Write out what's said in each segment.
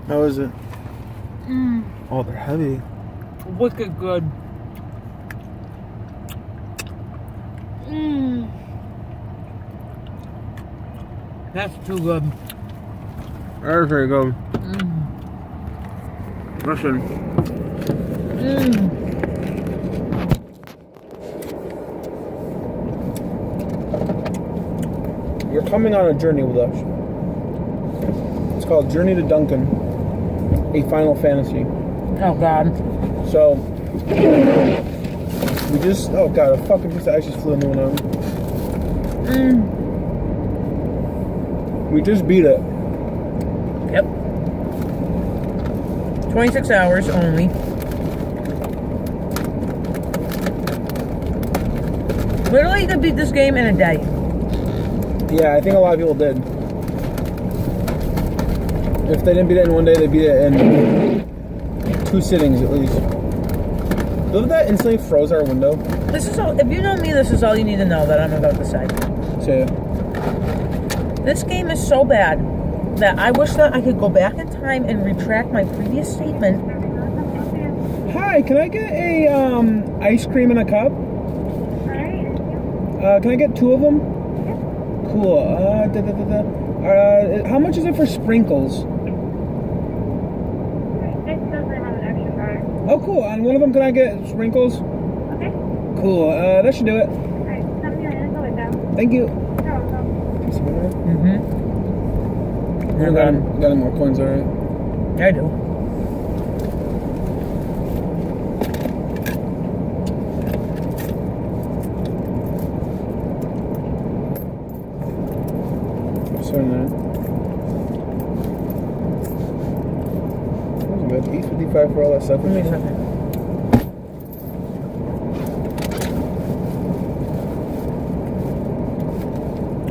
How is it? Mmm. Oh, they're heavy. Wicked good. Mmm. That's too good. That's very good. Mmm. Listen. Mmm. You're coming on a journey with us. It's called Journey to Dunkin, a Final Fantasy. Oh, God. So, we just... Oh, God, a fucking piece of ice just flew into one of them. We just beat it. Yep. 26 hours only. Literally, you could beat this game in a day. Yeah, I think a lot of people did. If they didn't beat it in one day, they beat it in 2 sittings at least. Look at that instantly froze our window. This is all. If you know me, this is all you need to know that I'm about to say. So, This game is so bad that I wish that I could go back in time and retract my previous statement. hi, can I get a ice cream in a cup? Can I get 2 of them? Cool. How much is it for sprinkles? It doesn't have an extra card. Oh, cool. On one of them, can I get sprinkles? Okay. Cool. That should do it. Alright, $79 go it down. Thank you. You're welcome. You got any more coins, alright? Yeah, I do. That was good. $8.55 for all that stuff. Give me a second.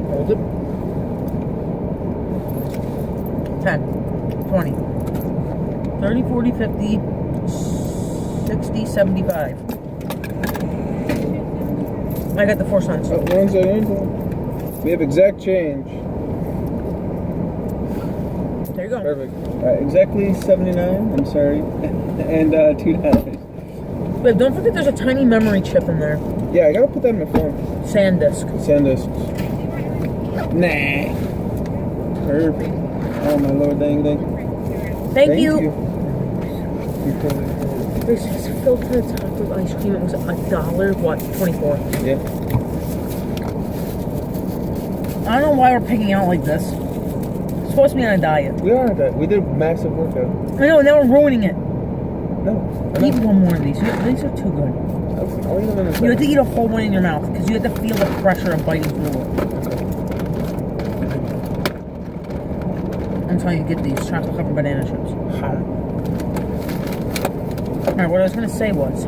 Hold it. 10, 20, 30, 40, 50, 60, 75. I got the 4 cents. One second. We have exact change. There you go. Perfect. Alright, exactly 79. I'm sorry. And $2. But don't forget there's a tiny memory chip in there. Yeah, I gotta put that in my phone. SanDisk. SanDisk. Nah. Perfect. Oh my lord, dang thing. Thank you. This is filled to the top with ice cream. It was $1, what, 24. Yeah. I don't know why we're picking out like this. It's supposed to be on a diet. We are that. We did a massive workout. I know, now we're ruining it. No. Eat one more of these. These are too good. I'll eat them in a You second. have to eat a whole one in your mouth because you have to feel the pressure of biting through it. I'm telling you, get these chocolate covered banana chips. Alright, what I was going to say was,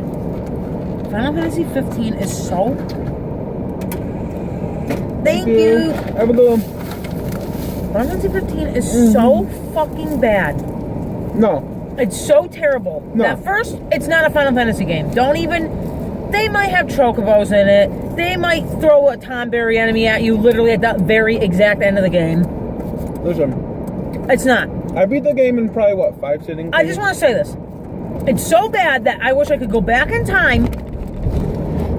Final Fantasy 15 is so... Thank you! Have a good one. Final Fantasy 15 is so fucking bad. No. It's so terrible. No. At first, it's not a Final Fantasy game. Don't even... They might have chocobos in it. They might throw a Tomberry enemy at you literally at the very exact end of the game. Listen. It's not. I beat the game in probably, what, 5 sittings? I just want to say this. It's so bad that I wish I could go back in time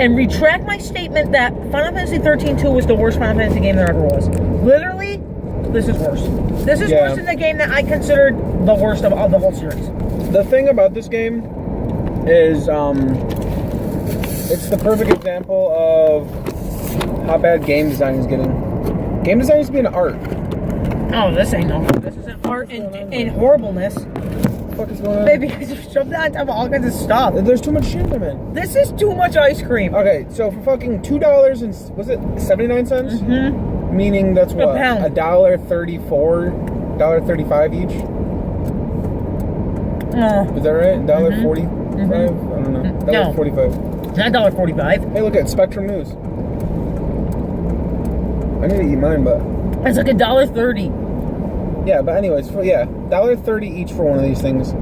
and retract my statement that Final Fantasy 13-2 was the worst Final Fantasy game there ever was. Literally, this is worse. This is worse than the game that I considered the worst of the whole series. The thing about this game is, it's the perfect example of how bad game design is getting. Game design used to be an art. Oh, this ain't no. This is an art in horribleness. What the fuck is going on? Baby, I just shoved that on top of all kinds of stuff. There's too much shit in there, man. This is too much ice cream. Okay, so for fucking $2 and was it 79 cents? Mm-hmm. Meaning that's what? A pound. $1.34, $1.35 each. Is that right? $1.45? I don't know. $1.45. Not $1.45. Hey, look at Spectrum News. I need to eat mine, but it's like $1.30. yeah. But anyways, $1.30 each for one of these things.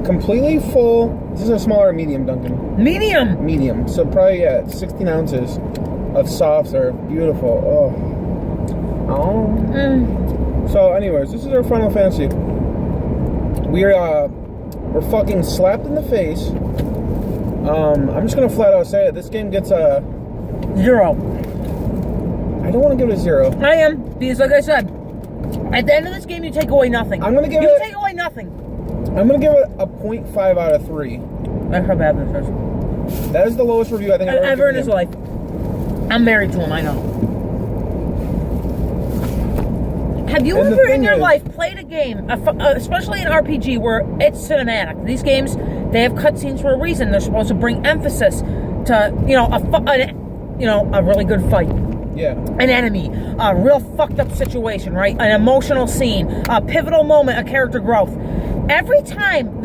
Completely full. This is a smaller medium Dunkin'. Medium. Medium. So probably 16 ounces of soft serve. Beautiful. Oh. So anyways, this is our Final Fantasy. we're fucking slapped in the face. I'm just gonna flat out say it. This game gets a 0. I don't want to give it a 0. I am, because like I said, at the end of this game, you take away nothing. I'm gonna give you it. take away nothing. I'm gonna give it a 0.5 out of 3. That's how bad this is. That is the lowest review I think I've Ever in given his him. life. I'm married to him, I know. Have you And the ever in thing your is- life played a game, especially an RPG, where it's cinematic? These games, they have cutscenes for a reason. They're supposed to bring emphasis to, a really good fight. Yeah. An enemy, a real fucked up situation, right? An emotional scene, a pivotal moment, a character growth. Every time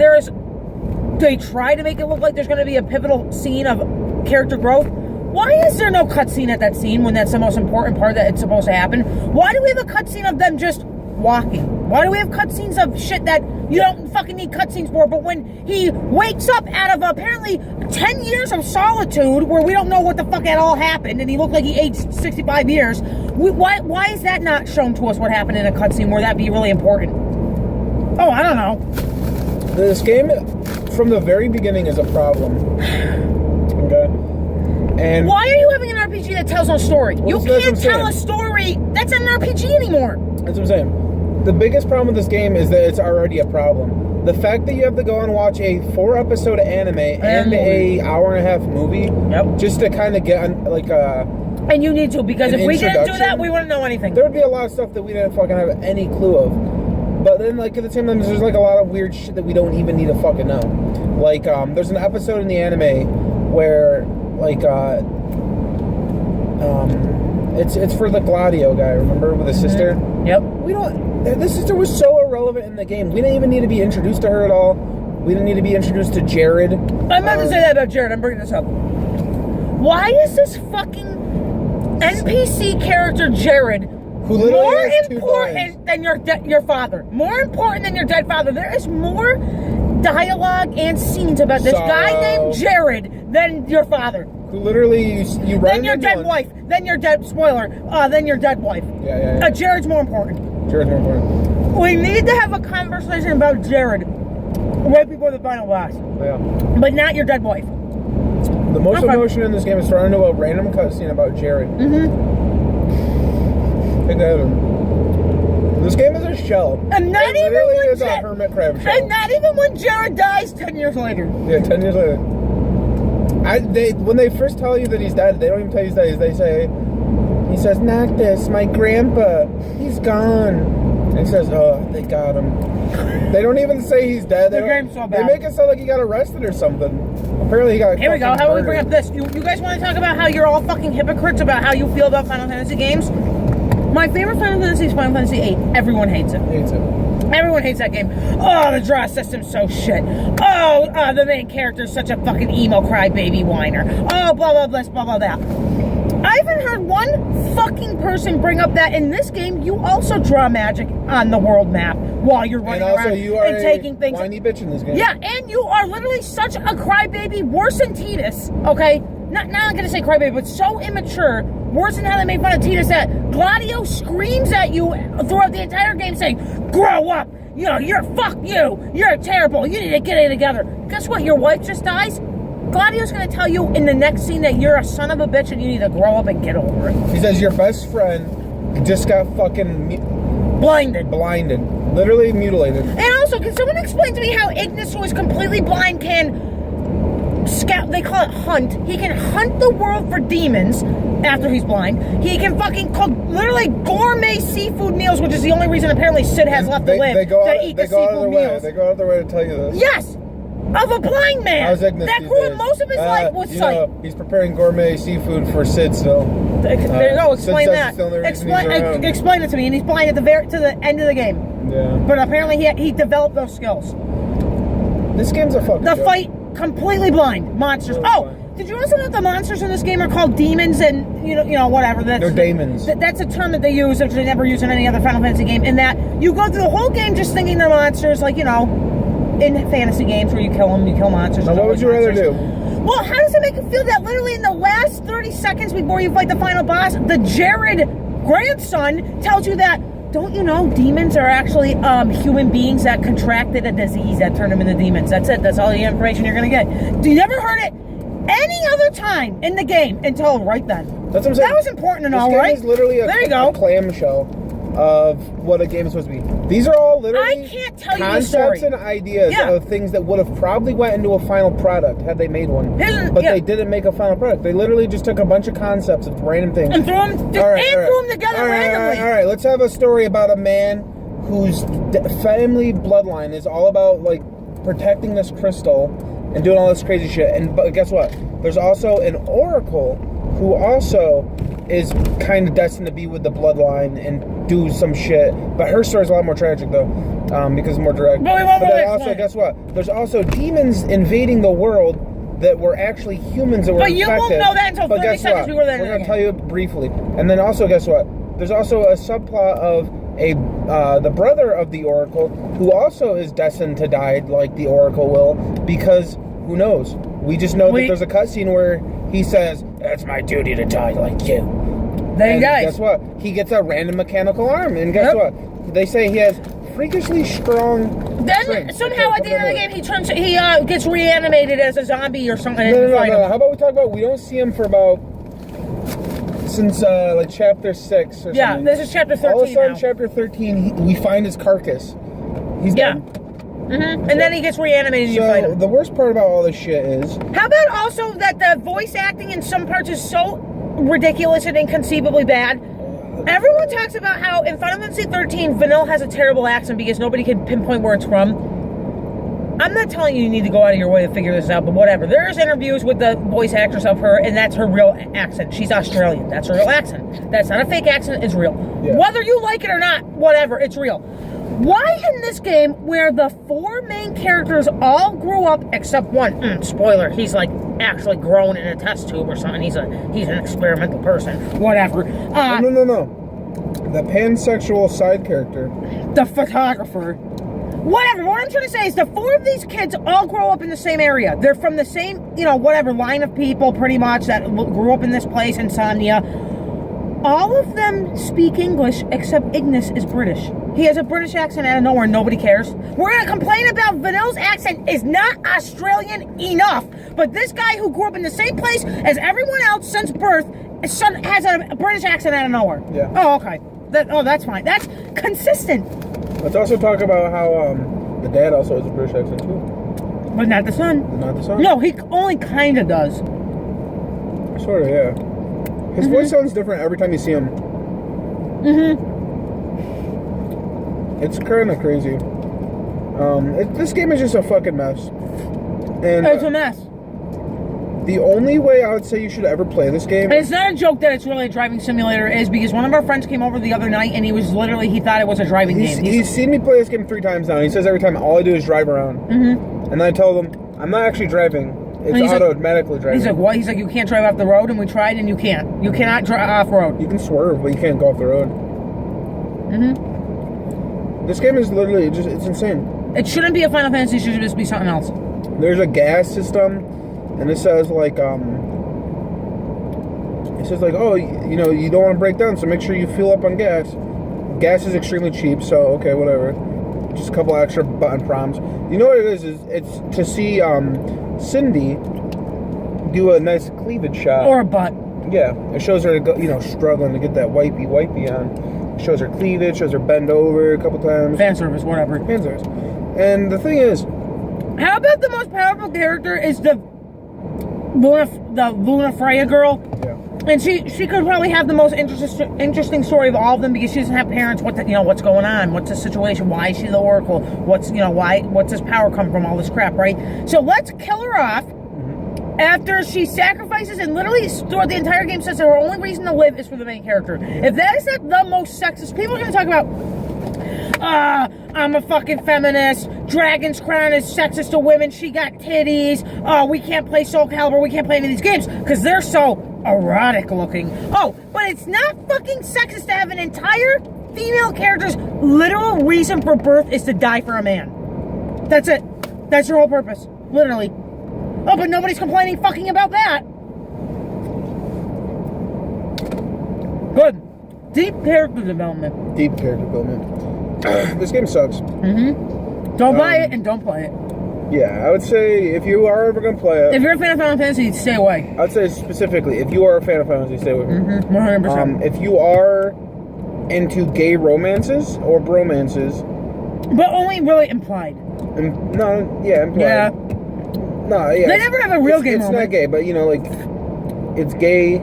they try to make it look like there's going to be a pivotal scene of character growth. Why is there no cutscene at that scene when that's the most important part that it's supposed to happen? Why do we have a cutscene of them just walking? Why do we have cutscenes of shit that you don't fucking need cutscenes for? But when he wakes up out of apparently 10 years of solitude where we don't know what the fuck at all happened, and he looked like he aged 65 years, why is that not shown to us what happened in a cutscene where that'd be really important? Oh, I don't know. This game, from the very beginning, is a problem. Okay? And why are you having an RPG that tells no story? Well, You that's what can't I'm tell a saying. story that's an RPG anymore. That's what I'm saying. The biggest problem with this game is that it's already a problem. The fact that you have to go and watch a 4-episode anime and movie. a hour-and-a-half movie Yep. just to kind of get And you need to, because An if we didn't do that, introduction? we wouldn't know anything. there would be a lot of stuff that we didn't fucking have any clue of. But then, like, at the same time, there's like a lot of weird shit that we don't even need to fucking know. Like, there's an episode in the anime where, like, it's for the Gladio guy, remember, with his sister? Yep. We don't. The sister was so irrelevant in the game. We didn't even need to be introduced to her at all. We didn't need to be introduced to Jared. I'm about to say that about Jared. I'm bringing this up. Why is this fucking NPC character Jared Who literally more has 2 important lines. than your father? More important than your dead father. There is more dialogue and scenes about this guy Sorrow. named Jared than your father. Who literally you run Then your into dead one- wife. Then your dead then your dead wife. Yeah. Jared's more important. Jared's more important. We need to have a conversation about Jared right before the final boss, Yeah. but not your dead wife. The most Okay. emotion in this game is thrown into a random cutscene about Jared. Mm-hmm. Take that in. This game is a shell. And not it even literally when is a hermit crab shell. And not even when Jared dies 10 years later. Yeah, 10 years later. When they first tell you that he's dead, they don't even tell you he's dead. They say, he says, Noctis, my grandpa, he's gone. And he says, oh, they got him. They don't even say he's dead. The game's so They bad. make it sound like he got arrested or something. Apparently he got Here we go. fucking How about we bring murdered. up this? You guys want to talk about how you're all fucking hypocrites about how you feel about Final Fantasy games? My favorite Final Fantasy is Final Fantasy VIII. Everyone hates it. Hates it. Everyone hates that game. Oh, the draw system's so shit. Oh, the main character's such a fucking emo crybaby whiner. Oh, blah, blah, blah, blah, blah, blah. I haven't heard one fucking person bring up that in this game, you also draw magic on the world map while you're running And also, around you are and taking a things. whiny bitch in this game. Yeah, and you are literally such a crybaby, worse than Tidus, okay? Not I'm gonna say crybaby, but so immature, worse than how they made fun of Tidus, that Gladio screams at you throughout the entire game saying, grow up! You know, fuck you! You're terrible! You need to get it together! Guess what? Your wife just dies? Gladio's gonna tell you in the next scene that you're a son of a bitch and you need to grow up and get over it. He says your best friend just got fucking Blinded. literally mutilated. And also, can someone explain to me how Ignis, who is completely blind, can scout? They call it hunt. He can hunt the world for demons after he's blind. He can fucking cook literally gourmet seafood meals, which is the only reason apparently Sid has left to live. They go to out, eat they the go out of seafood their way. meals. They go out of their way to tell you this. Yes, of a blind man How's Ignis that these grew up days? most of his life with sight. Know, he's preparing gourmet seafood for Sid still. There you go. Explain Sid says that. it's the only reason he's around. Explain it to me. And he's blind at the to the end of the game. Yeah. But apparently he developed those skills. This game's a fucking The joke. fight completely blind monsters. Totally Oh, blind. did you also know that the monsters in this game are called demons and you know whatever? They're daemons. That's a term that they use, which they never use in any other Final Fantasy game. In that you go through the whole game just thinking they're monsters, like in fantasy games where you kill them, you kill monsters. Now, there's what would always you rather monsters. do? Well, how does it make you feel that literally in the last 30 seconds before you fight the final boss, the Jared grandson tells you that don't you know demons are actually human beings that contracted a disease that turned them into demons? That's it. That's all the information you're going to get. You never heard it any other time in the game until right then. That's what I'm saying. That was important to know, this game right? is literally There you go. a clamshell of what a game is supposed to be. These are all literally I can't tell you the story. concepts and ideas of things that would have probably went into a final product had they made one. But they didn't make a final product. They literally just took a bunch of concepts of random things and threw them together randomly. All right, let's have a story about a man whose family bloodline is all about like protecting this crystal and doing all this crazy shit. But guess what? There's also an oracle who also is kind of destined to be with the bloodline and do some shit. But her story's a lot more tragic, though, because it's more direct. But then also, guess what? There's also demons invading the world that were actually humans that were infected. But you won't know that until 30 seconds before the end. We're going to tell you briefly. And then also, guess what? There's also a subplot of the brother of the oracle who also is destined to die like the oracle will, because who knows? We just know that there's a cutscene where he says, "It's my duty to die like you." Then guess what? He gets a random mechanical arm, and guess what? They say he has freakishly strong. Then somehow at the end of the game, he gets reanimated as a zombie or something. No. How about we talk about? We don't see him for about since like chapter 6 or something. Yeah, this is chapter 13. All of a sudden, now. chapter 13, we find his carcass. He's dead. And then he gets reanimated and you fight him. The worst part about all this shit is... How about also that the voice acting in some parts is so ridiculous and inconceivably bad? Everyone talks about how in Final Fantasy 13, Vanille has a terrible accent because nobody can pinpoint where it's from. I'm not telling you need to go out of your way to figure this out, but whatever. There's interviews with the voice actress of her, and that's her real accent. She's Australian. That's her real accent. That's not a fake accent. It's real. Yeah. Whether you like it or not, whatever, it's real. Why in this game, where the 4 main characters all grew up, except one, spoiler, he's like actually grown in a test tube or something. He's an experimental person. Whatever. No. The pansexual side character. The photographer. Whatever. What I'm trying to say is the 4 of these kids all grow up in the same area. They're from the same, whatever, line of people pretty much that grew up in this place, Insomnia. All of them speak English except Ignis is British. He has a British accent out of nowhere and nobody cares. We're going to complain about Vanille's accent is not Australian enough. But this guy who grew up in the same place as everyone else since birth has a British accent out of nowhere. Yeah. Oh, okay. That's fine. That's consistent. Let's also talk about how the dad also has a British accent too. But not the son. Not the son? No, he only kind of does. Sort of, yeah. His voice sounds different every time you see him. It's kind of crazy. This game is just a fucking mess. And it's a mess. The only way I would say you should ever play this game... And it's not a joke that it's really a driving simulator, is because one of our friends came over the other night and he thought it was a driving game. He's seen me play this game 3 times now. And he says every time all I do is drive around. And then I tell him, I'm not actually driving. It's automatically driving. He's like, what? He's like, you can't drive off the road, and we tried, and you can't. You cannot drive off-road. You can swerve, but you can't go off the road. This game is literally it's insane. It shouldn't be a Final Fantasy, it should just be something else. There's a gas system, and it says like, oh, you don't want to break down, so make sure you fill up on gas. Gas is extremely cheap, so okay, whatever. Just a couple extra button prompts. You know what it is it's to see Cindy do a nice cleavage shot. Or a butt. Yeah, it shows her, struggling to get that wipey on. It shows her cleavage, shows her bend over a couple times. Fan service, whatever. Fan service. And the thing is... How about the most powerful character is the Luna Freya girl? Yeah. And she could probably have the most interesting story of all of them because she doesn't have parents. What's going on? What's the situation? Why is she the Oracle? What's this power come from? All this crap, right? So let's kill her off after she sacrifices and literally throughout the entire game says her only reason to live is for the main character. If that is not the most sexist, people are going to talk about, I'm a fucking feminist. Dragon's Crown is sexist to women. She got titties. We can't play Soul Calibur. We can't play any of these games because they're so erotic looking. Oh, but it's not fucking sexist to have an entire female character's literal reason for birth is to die for a man. That's it. That's your whole purpose. Literally. Oh, but nobody's complaining fucking about that. Good. Deep character development. Deep character development. This game sucks. Mm-hmm. Don't buy it and don't play it. Yeah, I would say if you are ever going to play it... If you're a fan of Final Fantasy, stay away. I would say specifically, if you are a fan of Final Fantasy, stay away from it. 100%. If you are into gay romances or bromances... But only really implied. Implied. Yeah. No, yeah. They never have a real gay It's moment. not gay, but, like, it's gay...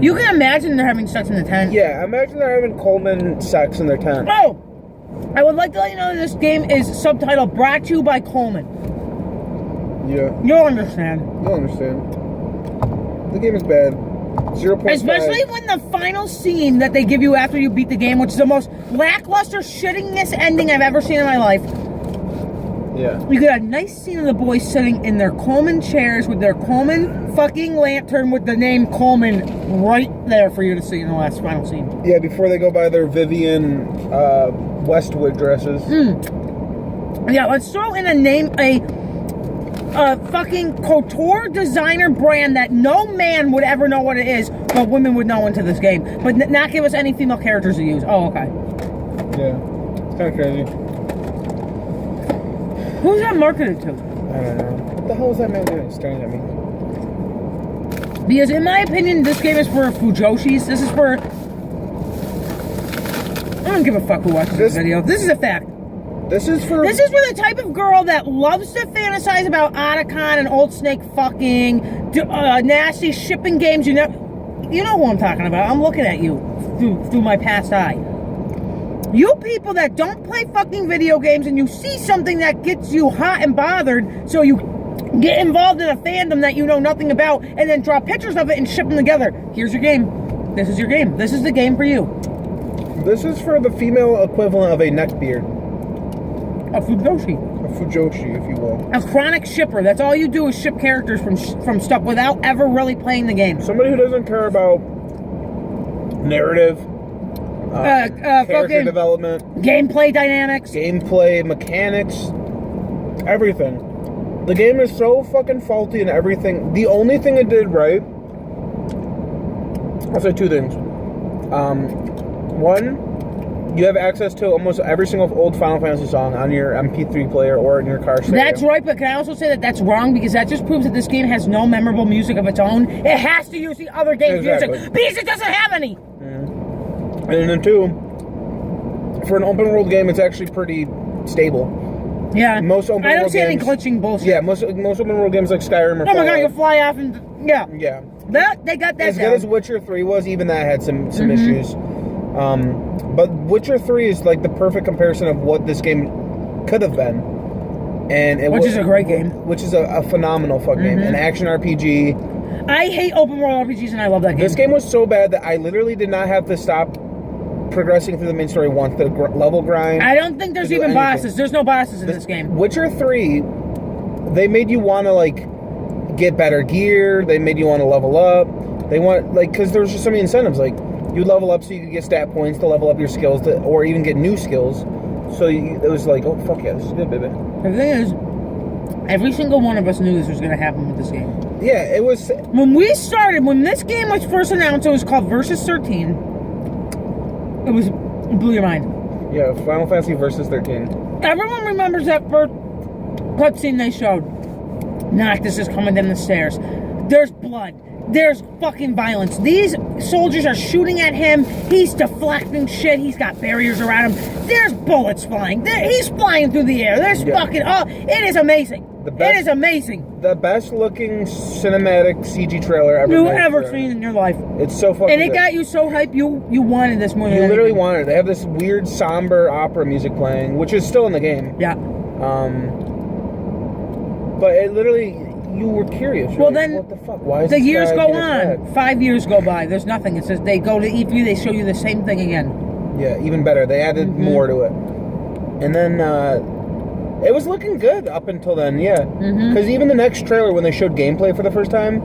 you can imagine they're having sex in the tent. Yeah, imagine they're having Coleman sex in their tent. Oh! I would like to let you know that this game is subtitled Brought to You by Coleman. Yeah. You'll understand. You'll understand. The game is bad. 0.5. Especially when the final scene that they give you after you beat the game, which is the most lackluster, shittingest ending I've ever seen in my life. Yeah. You get a nice scene of the boys sitting in their Coleman chairs with their Coleman fucking lantern with the name Coleman right there for you to see in the last final scene. Yeah, before they go by their Vivian Westwood dresses. Yeah, let's throw in a fucking couture designer brand that no man would ever know what it is, but women would know into this game. But not give us any female characters to use. Oh, okay. Yeah. It's kind of crazy. Who's that marketed to? I don't know. What the hell is that man doing? Staring at me. Because in my opinion, this game is for Fujoshis. This is for... I don't give a fuck who watches this video. This is a fact. This is for the type of girl that loves to fantasize about Otacon and Old Snake fucking, nasty shipping games. You know who I'm talking about. I'm looking at you through my past eye. You people that don't play fucking video games and you see something that gets you hot and bothered, so you get involved in a fandom that you know nothing about and then draw pictures of it and ship them together. Here's your game. This is your game. This is the game for you. This is for the female equivalent of a neckbeard. A Fujoshi. A Fujoshi, if you will. A chronic shipper. That's all you do is ship characters from stuff without ever really playing the game. Somebody who doesn't care about narrative, character development, gameplay dynamics, gameplay mechanics, everything. The game is so fucking faulty in everything. The only thing it did right, I'll say two things. One, you have access to almost every single old Final Fantasy song on your MP3 player or in your car stereo. That's right, but can I also say that that's wrong because that just proves that this game has no memorable music of its own. It has to use the other game's music because it doesn't have any. And then two, for an open world game, it's actually pretty stable. Yeah, most open I don't world see any games, glitching bullshit. Yeah, most open world games like Skyrim or oh my god, Fallout, you fly off and yeah. They got that As down. good as Witcher 3 was, even that had some issues. But Witcher 3 is like the perfect comparison of what this game could have been. And which is a great game. Which is a phenomenal fucking game. An action RPG. I hate open world RPGs and I love that game. This game was so bad that I literally did not have to stop progressing through the main story once. The level grind. I don't think there's even bosses. There's no bosses in this game. Witcher 3, they made you want to like get better gear. They made you want to level up. They want because there's just so many incentives. Like you level up so you could get stat points to level up your skills, or even get new skills. So it was like, oh fuck yeah, this is good, baby. The thing is, every single one of us knew this was going to happen with this game. Yeah, it was. When this game was first announced, it was called Versus 13. It blew your mind. Yeah, Final Fantasy Versus 13. Everyone remembers that first cutscene they showed. Noctis is coming down the stairs. There's blood. There's fucking violence. These soldiers are shooting at him. He's deflecting shit. He's got barriers around him. There's bullets flying. He's flying through the air. There's fucking... Oh, it is amazing. It is amazing. The best looking cinematic CG trailer ever seen in your life. It's so fucking And it good. got you so hyped, you wanted this more than You literally anything. wanted it. They have this weird somber opera music playing, which is still in the game. Yeah. But it literally... You were curious. Well, like, then, what the fuck? Why is the this years guy go getting on. attacked? 5 years go by. There's nothing. It says they go to E3, they show you the same thing again. Yeah, even better. They added more to it. And then, it was looking good up until then, yeah. Because even the next trailer, when they showed gameplay for the first time,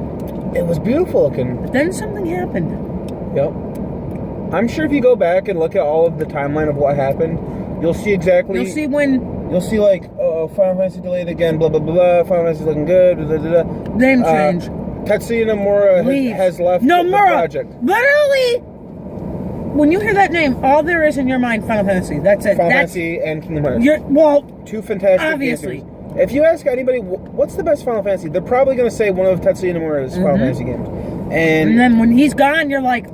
it was beautiful looking. But then something happened. Yep. I'm sure if you go back and look at all of the timeline of what happened, you'll see exactly... You'll see when... You'll see, like, Final Fantasy delayed again, blah, blah, blah, blah. Final Fantasy's looking good, blah, blah, blah. Name change. Tetsuya Nomura has left the project. Literally when you hear that name, all there is in your mind, Final Fantasy. That's it. Final That's Fantasy and Kingdom Hearts. well, two fantastic obviously. games. If you ask anybody, what's the best Final Fantasy? They're probably going to say one of Tetsuya Nomura's Final Fantasy games. And then when he's gone, you're like,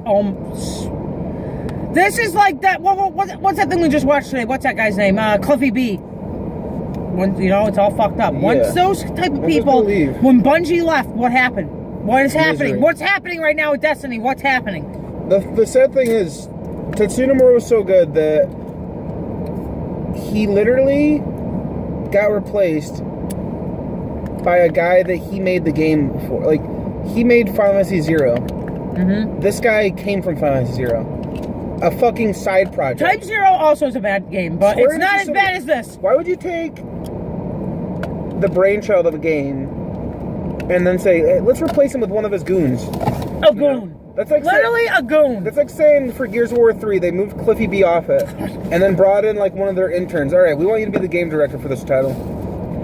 this is like that. What's that thing we just watched today? What's that guy's name? Cliffy B. When, you know, it's all fucked up. Once those type of people, when Bungie left, what happened? What is happening? What's happening right now with Destiny? What's happening? The sad thing is, Tetsuya Nomura was so good that he literally got replaced by a guy that he made the game for. Like, he made Final Fantasy Zero. This guy came from Final Fantasy Zero. A fucking side project. Type Zero also is a bad game, but it's not as bad as this. Why would you take the brainchild of a game and then say, hey, let's replace him with one of his goons? A goon. That's like literally a goon. That's like saying for Gears of War 3, they moved Cliffy B off it and then brought in like one of their interns. All right, we want you to be the game director for this title.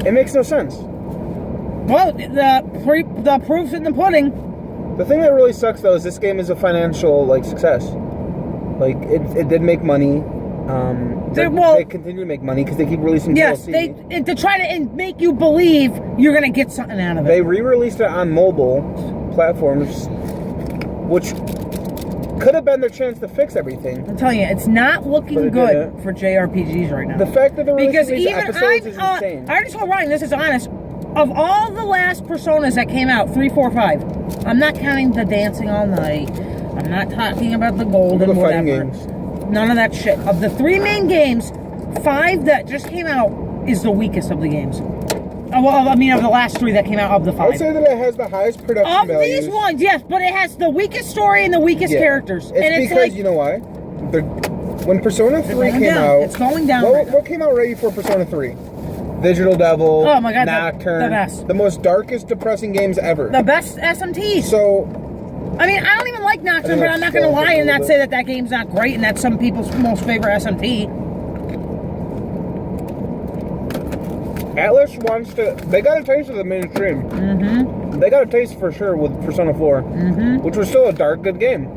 It makes no sense. Well, the proof's in the pudding. The thing that really sucks though is this game is a financial like success. Like it did make money. They continue to make money because they keep releasing DLC. Yes, to try to make you believe you're gonna get something out of it. They re-released it on mobile platforms, which could have been their chance to fix everything. I'm telling you, it's not looking good for JRPGs right now. The fact that they're releasing these even episodes is insane. I already told Ryan, this is honest. Of all the last Personas that came out, 3, 4, 5, I'm not counting the Dancing All Night. I'm not talking about the Gold and whatever. Games. None of that shit. Of the 3 main games, 5 that just came out is the weakest of the games. Well, I mean, of the last 3 that came out of the 5. I'd say that it has the highest production values. Of these ones, yes, but it has the weakest story and the weakest characters. It's because, like, you know why? When Persona 3 came out... It's going down what came out right before Persona 3? Digital Devil, oh my God, Nocturne. the best. The most darkest, depressing games ever. The best SMTs. So... I mean, I don't even like Nocturne, but I'm not going to lie and not say that that game's not great and that's some people's most favorite SMT. Atlas wants to... They got a taste of the mainstream. They got a taste for sure with Persona 4, which was still a dark, good game.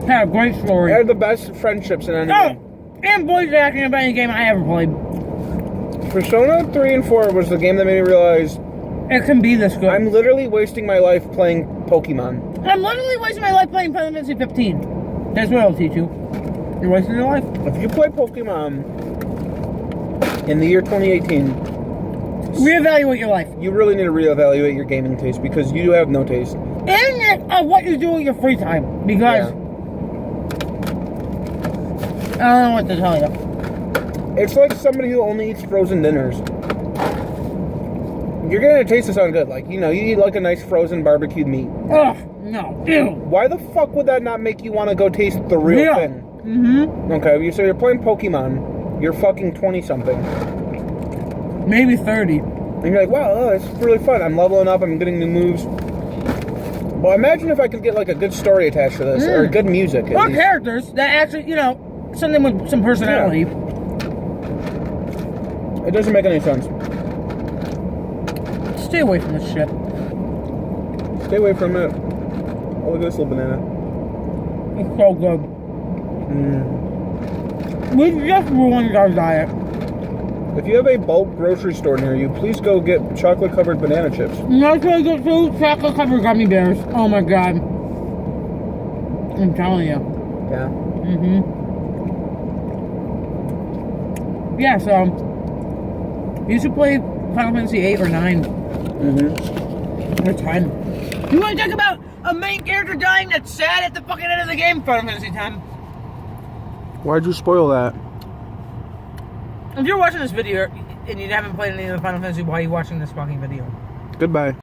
Had a great story. It had the best friendships in any game. And voice acting of any game I ever played. Persona 3 and 4 was the game that made me realize... It can be this good. I'm literally wasting my life playing Pokemon. I'm literally wasting my life playing Final Fantasy 15. That's what I'll teach you. You're wasting your life. If you play Pokemon in the year 2018... Reevaluate your life. You really need to reevaluate your gaming taste because you have no taste. And what you do with your free time. Because... I don't know what to tell you. It's like somebody who only eats frozen dinners. You're getting a taste to sound good. Like, you know, you eat like a nice frozen barbecued meat. Ugh, no. Ew. Why the fuck would that not make you want to go taste the real thing? Okay, so you're playing Pokemon. You're fucking 20-something. Maybe 30. And you're like, wow, it's really fun. I'm leveling up. I'm getting new moves. Well, imagine if I could get like a good story attached to this. Or good music. Or characters that actually, you know, something with some personality. Yeah. It doesn't make any sense. Stay away from this shit. Stay away from it. Oh, look at this little banana. It's so good. We just ruined our diet. If you have a bulk grocery store near you, please go get chocolate-covered banana chips. Let's go get 2 chocolate-covered gummy bears. Oh my God. I'm telling you. Yeah. Yeah, so... You should play Final Fantasy 8 or 9. Or 10. You want to talk about a main character dying that's sad at the fucking end of the game? Final Fantasy 10. Why'd you spoil that? If you're watching this video and you haven't played any of the Final Fantasy, why are you watching this fucking video? Goodbye.